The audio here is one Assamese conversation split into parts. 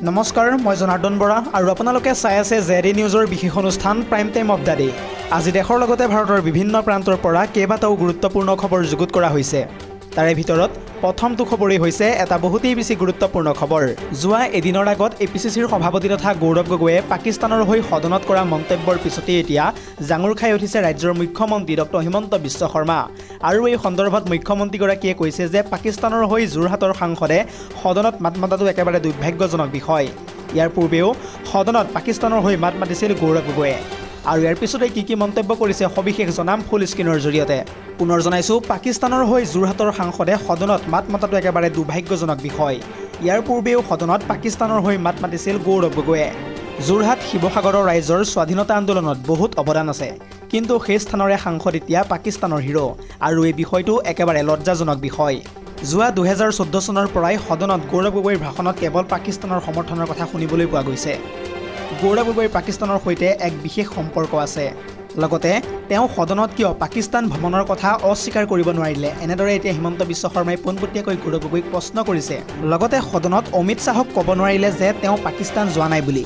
নমস্কাৰ, মই জনাৰ্দন বৰা আৰু আপোনালোকে চাই আছে জেডি নিউজৰ বিশেষ অনুষ্ঠান prime time of the day. আজি দেশৰ লগতে ভাৰতৰ বিভিন্ন প্ৰান্তৰ পৰা কেইবাটাও গুৰুত্বপূৰ্ণ খবৰ যুগুত কৰা হৈছে। তাৰে ভিতৰত প্ৰথমটো খবৰেই হৈছে এটা বহুতেই বেছি গুৰুত্বপূৰ্ণ খবৰ। যোৱা এদিনৰ আগত এপিচিচিৰ সভাপতি তথা গৌৰৱ গগৈয়ে পাকিস্তানৰ হৈ সদনত কৰা মন্তব্যৰ পিছতেই এতিয়া জাঙুৰ খাই উঠিছে ৰাজ্যৰ মুখ্যমন্ত্ৰী ডক্টৰ হিমন্ত বিশ্ব শৰ্মা। আৰু এই সন্দৰ্ভত মুখ্যমন্ত্ৰীগৰাকীয়ে কৈছে যে পাকিস্তানৰ হৈ যোৰহাটৰ সাংসদে সদনত মাত মতাটো একেবাৰে দুৰ্ভাগ্যজনক বিষয়। ইয়াৰ পূৰ্বেও সদনত পাকিস্তানৰ হৈ মাত মাতিছিল গৌৰৱ গগৈয়ে। আৰু ইয়াৰ পিছতে কি মন্তব্য কৰিছে সবিশেষ জনাম ফুল স্ক্ৰীনৰ জৰিয়তে। পুনৰ জনাইছোঁ, পাকিস্তানৰ হৈ যোৰহাটৰ সাংসদে সদনত মাত মতাটো একেবাৰে দুৰ্ভাগ্যজনক বিষয়। ইয়াৰ পূৰ্বেও সদনত পাকিস্তানৰ হৈ মাত মাতিছিল গৌৰৱ গগৈয়ে। যোৰহাট শিৱসাগৰৰ ৰাইজৰ স্বাধীনতা আন্দোলনত বহুত অৱদান আছে, কিন্তু সেই স্থানৰে সাংসদ এতিয়া পাকিস্তানৰ হিৰো। আৰু এই বিষয়টো একেবাৰে লজ্জাজনক বিষয়। যোৱা 2014 চনৰ পৰাই সদনত গৌৰৱ গগৈৰ ভাষণত কেৱল পাকিস্তানৰ সমৰ্থনৰ কথা শুনিবলৈ পোৱা গৈছে। গৌৰৱ গগৈৰ পাকিস্তানৰ সৈতে এক বিশেষ সম্পৰ্ক আছে। লগতে তেওঁ সদনত কিয় পাকিস্তান ভ্ৰমণৰ কথা অস্বীকাৰ কৰিব নোৱাৰিলে, এনেদৰে এতিয়া হিমন্ত বিশ্ব শৰ্মাই পোনপটীয়াকৈ গৌৰৱ গগৈক প্ৰশ্ন কৰিছে। লগতে সদনত অমিত শ্বাহক ক'ব নোৱাৰিলে যে তেওঁ পাকিস্তান যোৱা নাই বুলি।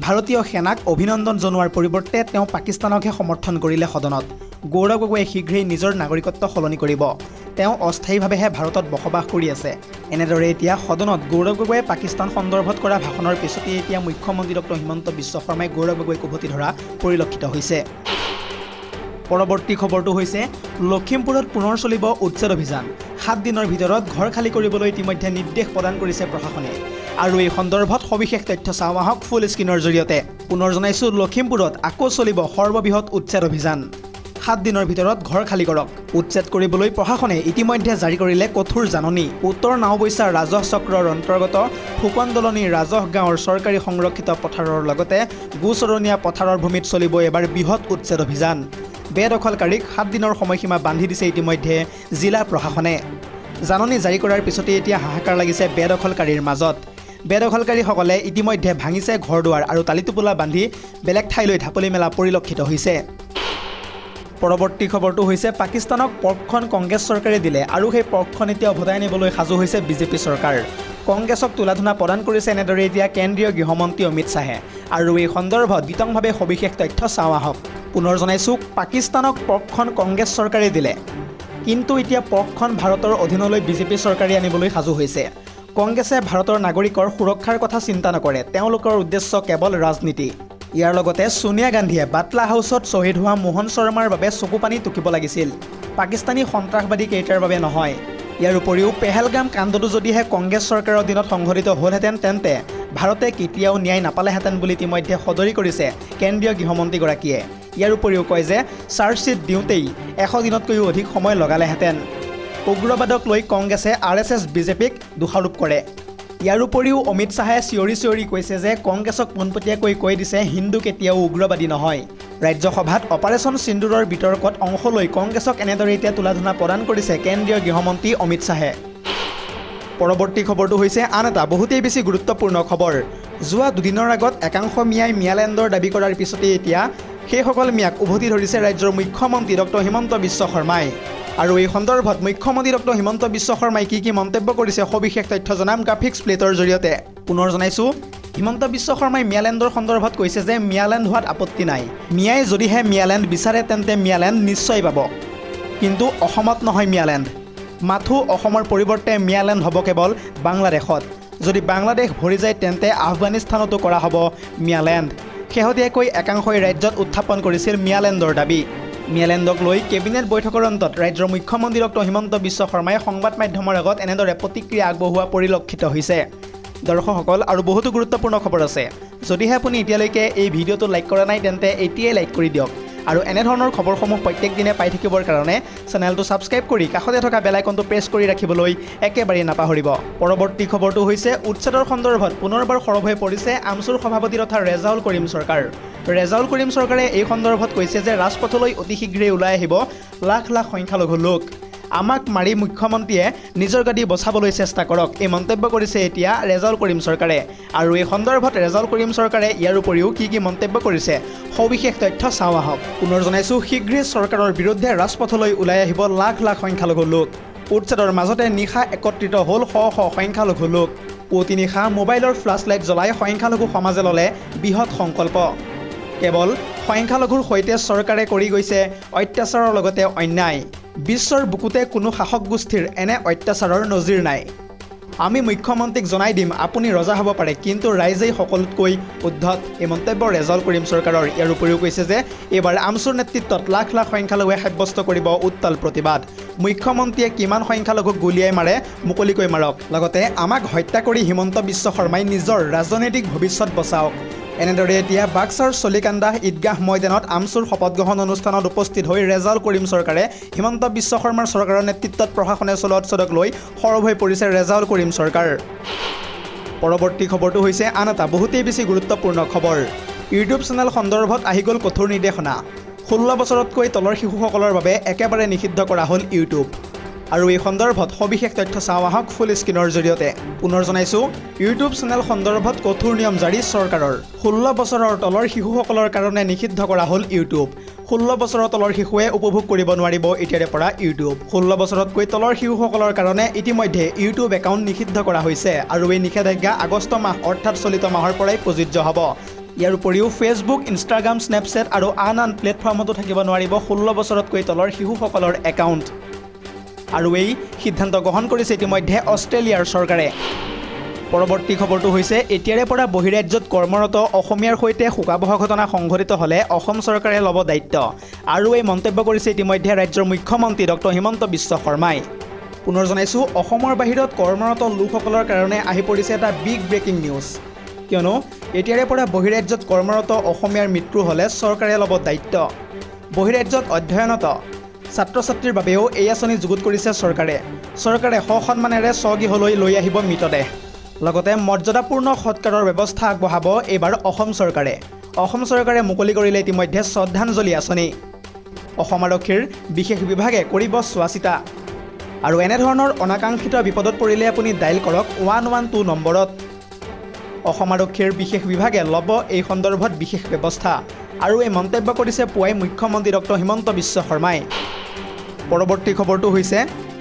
ভাৰতীয় সেনাক অভিনন্দন জনোৱাৰ পৰিৱৰ্তে তেওঁ পাকিস্তানকহে সমৰ্থন কৰিলে সদনত। গৌৰৱ গগৈয়ে শীঘ্ৰেই নিজৰ নাগৰিকত্ব সলনি কৰিব। তেওঁ অস্থায়ীভাৱেহে ভাৰতত বসবাস কৰি আছে। এনেদৰে এতিয়া সদনত গৌৰৱ গগৈয়ে পাকিস্তান সন্দৰ্ভত কৰা ভাষণৰ পিছতেই এতিয়া মুখ্যমন্ত্ৰী ডক্টৰ হিমন্ত বিশ্ব শৰ্মাই গৌৰৱ গগৈক উভতি ধৰা পৰিলক্ষিত হৈছে। পৰৱৰ্তী খবৰটো হৈছে লখিমপুৰত পুনৰ চলিব উচ্ছেদ অভিযান। 7 দিনৰ ভিতৰত ঘৰ খালী কৰিবলৈ ইতিমধ্যে নিৰ্দেশ প্ৰদান কৰিছে প্ৰশাসনে। আৰু এই সন্দৰ্ভত সবিশেষ তথ্য চাওঁ আহক ফুল স্ক্ৰীনৰ জৰিয়তে। পুনৰ জনাইছোঁ, লখিমপুৰত আকৌ চলিব সৰ্ববৃহৎ উচ্ছেদ অভিযান। 7 দিনৰ ভিতৰত ঘৰ খালী কৰক। উচ্ছেদ কৰিবলৈ প্ৰশাসনে ইতিমধ্যে জাৰি কৰিলে কঠোৰ জাননী। উত্তৰ নাওবৈচা ৰাজহ চক্ৰৰ অন্তৰ্গত ফুকন দলনি ৰাজহ গাঁৱৰ চৰকাৰী সংৰক্ষিত পথাৰৰ লগতে গোচৰণীয়া পথাৰৰ ভূমিত চলিব এবাৰ বৃহৎ উচ্ছেদ অভিযান। বেদখলকাৰীক 7 দিনৰ সময়সীমা বান্ধি দিছে ইতিমধ্যে জিলা প্ৰশাসনে। জাননী জাৰি কৰাৰ পিছতে এতিয়া হাহাকাৰ লাগিছে বেদখলকাৰীৰ মাজত। বেদখলকাৰীসকলে ইতিমধ্যে ভাঙিছে ঘৰ দুৱাৰ আৰু টালিটোপোলা বান্ধি বেলেগ ঠাইলৈ ঢাপলি মেলা পৰিলক্ষিত হৈছে। পৰৱৰ্তী খবৰটো হৈছে পাকিস্তানক পৰ্কখন কংগ্ৰেছ চৰকাৰে দিলে আৰু সেই পৰ্কখন এতিয়া উভতাই আনিবলৈ সাজু হৈছে বিজেপি চৰকাৰ। কংগ্ৰেছক তোলাধনা প্ৰদান কৰিছে এনেদৰে এতিয়া কেন্দ্ৰীয় গৃহমন্ত্ৰী অমিত শ্বাহে। আৰু এই সন্দৰ্ভত বিতংভাৱে সবিশেষ তথ্য চাওঁ আহক। পুনৰ জনাইছোঁ, পাকিস্তানক পৰ্কখন কংগ্ৰেছ চৰকাৰে দিলে, কিন্তু এতিয়া পৰ্কখন ভাৰতৰ অধীনলৈ বিজেপি চৰকাৰে আনিবলৈ সাজু হৈছে। কংগ্ৰেছে ভাৰতৰ নাগৰিকৰ সুৰক্ষাৰ কথা চিন্তা নকৰে, তেওঁলোকৰ উদ্দেশ্য কেৱল ৰাজনীতি। ইয়াৰ লগতে ছোনিয়া গান্ধীয়ে বাটলা হাউচত শ্বহীদ হোৱা মোহন শৰ্মাৰ বাবে চকু পানী টুকিব লাগিছিল, পাকিস্তানী সন্ত্ৰাসবাদী কেইটাৰ বাবে নহয়। ইয়াৰ উপৰিও পেহেলগাম কাণ্ডটো যদিহে কংগ্ৰেছ চৰকাৰৰ দিনত সংঘটিত হ'লহেঁতেন তেন্তে ভাৰতে কেতিয়াও ন্যায় নাপালেহেঁতেন বুলি ইতিমধ্যে সদৰি কৰিছে কেন্দ্ৰীয় গৃহমন্ত্ৰীগৰাকীয়ে। ইয়াৰ উপৰিও কয় যে চাৰ্জশ্বীট দিওঁতেই 100 দিনতকৈও অধিক সময় লগালেহেঁতেন। উগ্ৰবাদক লৈ কংগ্ৰেছে RSS বিজেপিক দোষাৰোপ কৰে। ইয়াৰ উপৰিও অমিত শ্বাহে চিঞৰি কৈছে যে কংগ্ৰেছক পোনপটীয়াকৈ কৈ দিছে হিন্দু কেতিয়াও উগ্ৰবাদী নহয়। ৰাজ্যসভাত অপাৰেশ্যন সিন্দুৰৰ বিতৰ্কত অংশ লৈ কংগ্ৰেছক এনেদৰে এতিয়া তোলাধনা প্ৰদান কৰিছে কেন্দ্ৰীয় গৃহমন্ত্ৰী অমিত শ্বাহে। পৰৱৰ্তী খবৰটো হৈছে আন এটা বহুতেই বেছি গুৰুত্বপূৰ্ণ খবৰ। যোৱা 2 দিনৰ আগত একাংশ মিয়াই মিয়ালেণ্ডৰ দাবী কৰাৰ পিছতেই এতিয়া সেইসকল মিয়াক উভতি ধৰিছে ৰাজ্যৰ মুখ্যমন্ত্ৰী ডক্টৰ হিমন্ত বিশ্ব শৰ্মাই। আৰু এই সন্দৰ্ভত মুখ্যমন্ত্ৰী ডক্টৰ হিমন্ত বিশ্ব শৰ্মাই কি মন্তব্য কৰিছে সবিশেষ তথ্য জনাম গ্ৰাফিক্স প্লেটৰ জৰিয়তে। পুনৰ জনাইছোঁ, হিমন্ত বিশ্ব শৰ্মাই মিয়ালেণ্ডৰ সন্দৰ্ভত কৈছে যে মিয়ালেণ্ড হোৱাত আপত্তি নাই। মিয়াই যদিহে মিয়ালেণ্ড বিচাৰে তেন্তে মিয়ালেণ্ড নিশ্চয় পাব, কিন্তু অসমত নহয় মিয়ালেণ্ড। মাথো অসমৰ পৰিৱৰ্তে মিয়ালেণ্ড হ'ব কেৱল বাংলাদেশত। যদি বাংলাদেশ ভৰি যায় তেন্তে আফগানিস্তানতো কৰা হ'ব মিয়ালেণ্ড। শেহতীয়াকৈ একাংশই ৰাজ্যত উত্থাপন কৰিছিল মিয়ালেণ্ডৰ দাবী। মিয়ালেণ্ডক লৈ কেবিনেট বৈঠকৰ অন্তত ৰাজ্যৰ মুখ্যমন্ত্ৰী ডক্টৰ হিমন্ত বিশ্ব শৰ্মাই সংবাদ মাধ্যমৰ আগত এনেদৰে প্ৰতিক্ৰিয়া আগবঢ়োৱা পৰিলক্ষিত হৈছে। দৰ্শকসকল, আৰু বহুতো গুৰুত্বপূৰ্ণ খবৰ আছে। যদিহে আপুনি এতিয়ালৈকে এই ভিডিঅ'টো লাইক কৰা নাই তেন্তে এতিয়াই লাইক কৰি দিয়ক। আৰু এনেধৰণৰ খবৰসমূহ প্ৰত্যেক দিনে পাই থাকিবৰ কাৰণে চেনেলটো ছাবস্ক্ৰাইব কৰি কাষতে থকা বেল আইকনটো প্ৰেছ কৰি ৰাখিবলৈ একেবাৰে নাপাহৰিব। পৰৱৰ্তী খবৰটো হৈছে উচ্ছেদৰ সন্দৰ্ভত পুনৰবাৰ সৰব হৈ পৰিছে আমছুৰ সভাপতি তথা ৰেজাউল কৰিম চৰকাৰ। ৰেজাউল কৰিম চৰকাৰে এই সন্দৰ্ভত কৈছে যে ৰাজপথলৈ অতি শীঘ্ৰেই ওলাই আহিব লাখ লাখ সংখ্যালঘু লোক। আমাক মাৰি মুখ্যমন্ত্ৰীয়ে নিজৰ গাদী বচাবলৈ চেষ্টা কৰক, এই মন্তব্য কৰিছে এতিয়া ৰেজাউল কৰিম চৰকাৰে। আৰু এই সন্দৰ্ভত ৰেজাউল কৰিম চৰকাৰে ইয়াৰ উপৰিও কি মন্তব্য কৰিছে সবিশেষ তথ্য চাওঁ আহক। পুনৰ জনাইছোঁ, শীঘ্ৰেই চৰকাৰৰ বিৰুদ্ধে ৰাজপথলৈ ওলাই আহিব লাখ লাখ সংখ্যালঘু লোক। উচ্ছেদৰ মাজতে নিশা একত্ৰিত হ'ল শ শ সংখ্যালঘু লোক। পুৱতি নিশা মোবাইলৰ ফ্লাছ লাইট জ্বলাই সংখ্যালঘু সমাজে ল'লে বৃহৎ সংকল্প কেৱল সংখ্যালঘুৰ সৈতে চৰকাৰে কৰি গৈছে অত্যাচাৰৰ লগতে অন্যায় বিশ্বৰ বুকুতে কোনো শাসক গোষ্ঠীৰ এনে অত্যাচাৰৰ নজিৰ নাই আমি মুখ্যমন্ত্ৰীক জনাই দিম আপুনি ৰজা হ'ব পাৰে কিন্তু ৰাইজেই সকলোতকৈ উদ্ধত এই মন্তব্য ৰেজাউল কৰিম চৰকাৰৰ ইয়াৰ উপৰিও কৈছে যে এইবাৰ আমছুৰ নেতৃত্বত লাখ লাখ সংখ্যালঘুৱে সাব্যস্ত কৰিব উত্তাল প্ৰতিবাদ মুখ্যমন্ত্ৰীয়ে কিমান সংখ্যালঘুক গুলিয়াই মাৰে মুকলিকৈ মাৰক লগতে আমাক হত্যা কৰি হিমন্ত বিশ্ব শৰ্মাই নিজৰ ৰাজনৈতিক ভৱিষ্যত বচাওক এনেদৰে এতিয়া বাক্সাৰ চলিকান্দা ঈদগাহ ময়দানত আমছুৰ শপত গ্ৰহণ অনুষ্ঠানত উপস্থিত হৈ ৰেজাউল কৰিম চৰকাৰে হিমন্ত বিশ্ব শৰ্মাৰ চৰকাৰৰ নেতৃত্বত প্ৰশাসনে চলোৱা উৎসৱক লৈ সৰব হৈ পৰিছে ৰেজাউল কৰিম চৰকাৰ পৰৱৰ্তী খবৰটো হৈছে আন এটা বহুতেই বেছি গুৰুত্বপূৰ্ণ খবৰ ইউটিউব চেনেল সন্দৰ্ভত আহি গ'ল কঠোৰ নিৰ্দেশনা 16 বছৰতকৈ তলৰ শিশুসকলৰ বাবে একেবাৰে নিষিদ্ধ কৰা হ'ল ইউটিউব আৰু এই সন্দৰ্ভত সবিশেষ তথ্য চাওঁ আহক ফুল স্ক্ৰীনৰ জৰিয়তে পুনৰ জনাইছোঁ ইউটিউব চেনেল সন্দৰ্ভত কঠোৰ নিয়ম জাৰি চৰকাৰৰ 16 বছৰৰ তলৰ শিশুসকলৰ কাৰণে নিষিদ্ধ কৰা হ'ল ইউটিউব 16 বছৰৰ তলৰ শিশুৱে উপভোগ কৰিব নোৱাৰিব এতিয়াৰে পৰা ইউটিউব 16 বছৰতকৈ তলৰ শিশুসকলৰ কাৰণে ইতিমধ্যে ইউটিউব একাউণ্ট নিষিদ্ধ কৰা হৈছে আৰু এই নিষেধাজ্ঞা আগষ্ট মাহ অৰ্থাৎ চলিত মাহৰ পৰাই প্ৰযোজ্য হ'ব ইয়াৰ উপৰিও ফেচবুক ইনষ্টাগ্ৰাম স্নেপচেট আৰু আন প্লেটফৰ্মতো থাকিব নোৱাৰিব 16 বছৰতকৈ তলৰ শিশুসকলৰ একাউণ্ট আৰু এই সিদ্ধান্ত গ্ৰহণ কৰিছে ইতিমধ্যে অষ্ট্ৰেলিয়াৰ চৰকাৰে পৰৱৰ্তী খবৰটো হৈছে এতিয়াৰে পৰা বহিৰাজ্যত কৰ্মৰত অসমীয়াৰ সৈতে শোকাবহ ঘটনা সংঘটিত হ'লে অসম চৰকাৰে ল'ব দায়িত্ব আৰু এই মন্তব্য কৰিছে ইতিমধ্যে ৰাজ্যৰ মুখ্যমন্ত্ৰী ডক্টৰ হিমন্ত বিশ্ব শৰ্মাই পুনৰ জনাইছোঁ অসমৰ বাহিৰত কৰ্মৰত লোকসকলৰ কাৰণে আহি পৰিছে এটা বিগ ব্ৰেকিং নিউজ কিয়নো এতিয়াৰে পৰা বহিৰাজ্যত কৰ্মৰত অসমীয়াৰ মৃত্যু হ'লে চৰকাৰে ল'ব দায়িত্ব বহিৰাজ্যত অধ্যয়নত ছাত্ৰ ছাত্ৰীৰ বাবেও এই আঁচনি যুগুত কৰিছে চৰকাৰে সসন্মানেৰে স্বগৃহলৈ লৈ আহিব মৃতদেহ লগতে মৰ্যাদাপূৰ্ণ সৎকাৰৰ ব্যৱস্থা আগবঢ়াব এইবাৰ অসম চৰকাৰে মুকলি কৰিলে ইতিমধ্যে শ্ৰদ্ধাঞ্জলি আঁচনি অসম আৰক্ষীৰ বিশেষ বিভাগে কৰিব চোৱাচিতা আৰু এনেধৰণৰ অনাকাংক্ষিত বিপদত পৰিলে আপুনি ডাইল কৰক 112 নম্বৰত অসম আৰক্ষীৰ বিশেষ বিভাগে ল'ব এই সন্দৰ্ভত বিশেষ ব্যৱস্থা আৰু এই মন্তব্য কৰিছে পুৱাই মুখ্যমন্ত্ৰী ডক্টৰ হিমন্ত বিশ্ব শৰ্মাই পৰৱৰ্তী খবৰটো হৈছে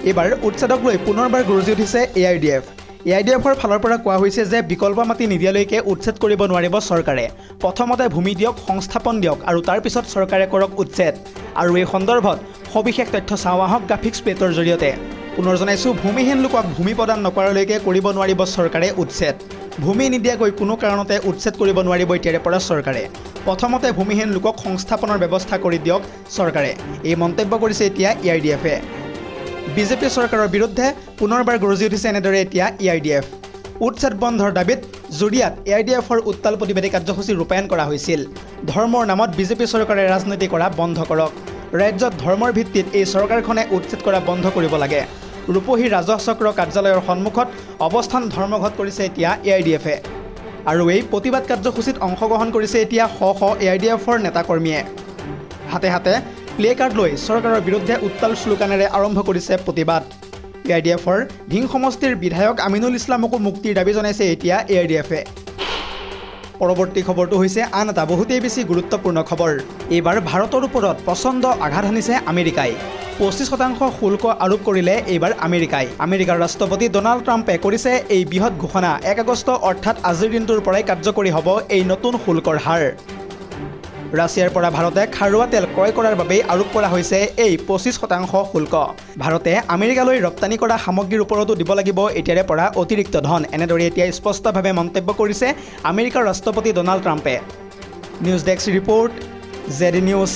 এইবাৰ উচ্ছেদক লৈ পুনৰবাৰ গৰজি উঠিছে এআইডিএফৰ ফালৰ পৰা কোৱা হৈছে যে বিকল্প মাটি নিদিয়ালৈকে উচ্ছেদ কৰিব নোৱাৰিব চৰকাৰে প্ৰথমতে ভূমি দিয়ক সংস্থাপন দিয়ক আৰু তাৰ পিছত চৰকাৰে কৰক উচ্ছেদ আৰু এই সন্দৰ্ভত সবিশেষ তথ্য চাওঁ আহক গ্ৰাফিক্স প্লেটৰ জৰিয়তে পুনৰ জনাইছোঁ ভূমিহীন লোকক ভূমি প্ৰদান নকৰালৈকে কৰিব নোৱাৰিব চৰকাৰে উচ্ছেদ ভূমি নিদিয়াকৈ কোনো কাৰণতে উচ্ছেদ কৰিব নোৱাৰিব এতিয়াৰে পৰা চৰকাৰে প্ৰথমতে ভূমিহীন লোকক সংস্থাপনৰ ব্যৱস্থা কৰি দিয়ক চৰকাৰে এই মন্তব্য কৰিছে এতিয়া এআইডিএফে বিজেপি চৰকাৰৰ বিৰুদ্ধে পুনৰবাৰ গৰজি উঠিছে এনেদৰে এতিয়া এআইডিএফ উচ্ছেদ বন্ধৰ দাবীত জুৰিয়াত এআইডিএফৰ উত্তাল প্ৰতিবাদী কাৰ্যসূচী ৰূপায়ণ কৰা হৈছিল ধৰ্মৰ নামত বিজেপি চৰকাৰে ৰাজনীতি কৰা বন্ধ কৰক ৰাজ্যত ধৰ্মৰ ভিত্তিত এই চৰকাৰখনে উচ্ছেদ কৰা বন্ধ কৰিব লাগে ৰূপহী ৰাজহ চক্ৰ কাৰ্যালয়ৰ সন্মুখত অৱস্থান ধৰ্মঘট কৰিছে এতিয়া এআইডিএফে আৰু এই প্ৰতিবাদ কাৰ্যসূচীত অংশগ্ৰহণ কৰিছে এতিয়া শ এআইডিএফৰ নেতাকৰ্মীয়ে হাতে হাতে প্লে কাৰ্ড লৈ চৰকাৰৰ বিৰুদ্ধে উত্তাল শ্লোগানেৰে আৰম্ভ কৰিছে প্ৰতিবাদ এআইডিএফৰ ধিং সমষ্টিৰ বিধায়ক আমিনুল ইছলামকো মুক্তিৰ দাবী জনাইছে এতিয়া এআইডিএফে পৰৱৰ্তী খবৰটো হৈছে আন এটা বহুতেই বেছি গুৰুত্বপূৰ্ণ খবৰ এইবাৰ ভাৰতৰ ওপৰত প্ৰচণ্ড আঘাত হানিছে আমেৰিকাই 25% শুল্ক আৰোপ কৰিলে এইবাৰ আমেৰিকাৰ ৰাষ্ট্ৰপতি ডনাল্ড ট্ৰাম্পে কৰিছে এই বৃহৎ ঘোষণা 1 আগষ্ট অৰ্থাৎ আজিৰ দিনটোৰ পৰাই কাৰ্যকৰী হ'ব এই নতুন শুল্কৰ হাৰ ৰাছিয়াৰ পৰা ভাৰতে খাৰুৱা তেল ক্ৰয় কৰাৰ বাবেই আৰোপ কৰা হৈছে এই 25% শুল্ক ভাৰতে আমেৰিকালৈ ৰপ্তানি কৰা সামগ্ৰীৰ ওপৰতো দিব লাগিব এতিয়াৰে পৰা অতিৰিক্ত ধন এনেদৰে এতিয়া স্পষ্টভাৱে মন্তব্য কৰিছে আমেৰিকাৰ ৰাষ্ট্ৰপতি ডনাল্ড ট্ৰাম্পে news desk report JD news